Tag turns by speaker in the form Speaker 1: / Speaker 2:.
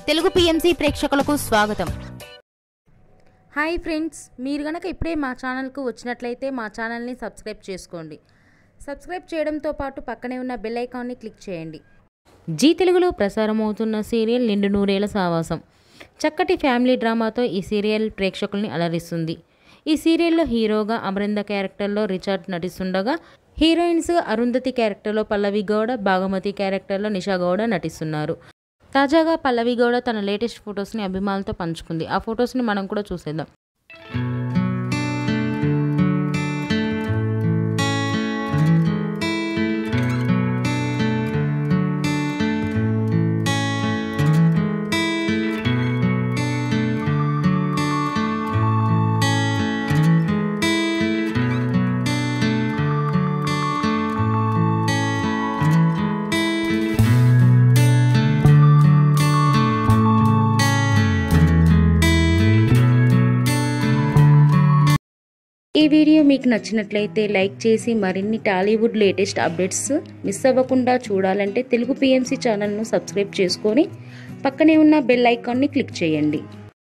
Speaker 1: Telugu PMC ప్రేక్షకులకు స్వాగతం.
Speaker 2: Hi friends, మీరు గనక ఇప్పుడే మా ఛానల్కు వచ్చినట్లయితే మా ఛానల్ని సబ్స్క్రైబ్ చేసుకోండి. సబ్స్క్రైబ్ చేయడంతో పాటు పక్కనే ఉన్న బెల్ ఐకాన్ని క్లిక్ చేయండి. జీ తెలుగులో ప్రసారమవుతున్న సీరియల్ నిండు నూరేళ్ల సావాసం చక్కటి ఫ్యామిలీ డ్రామాతో ఈ సీరియల్ ప్రేక్షకుల్ని అలరిస్తుంది. ఈ సీరియల్లో హీరోగా అమరింద క్యారెక్టర్లో రిచర్డ్ నటిస్తుండగా, హీరోయిన్స్ అరుంధతి క్యారెక్టర్లో పల్లవి గౌడ, భాగమతి క్యారెక్టర్లో నిషా గౌడ నటిస్తున్నారు. తాజాగా పల్లవి గౌడ తన లేటెస్ట్ ఫొటోస్ని అభిమానులతో పంచుకుంది. ఆ ఫొటోస్ని మనం కూడా చూసేద్దాం. ఈ వీడియో మీకు నచ్చినట్లయితే లైక్ చేసి మరిన్ని టాలీవుడ్ లేటెస్ట్ అప్డేట్స్ మిస్ అవ్వకుండా చూడాలంటే తెలుగు పిఎంసి ఛానల్ను సబ్స్క్రైబ్ చేసుకొని పక్కనే ఉన్న బెల్ ఐకాన్ని క్లిక్ చేయండి.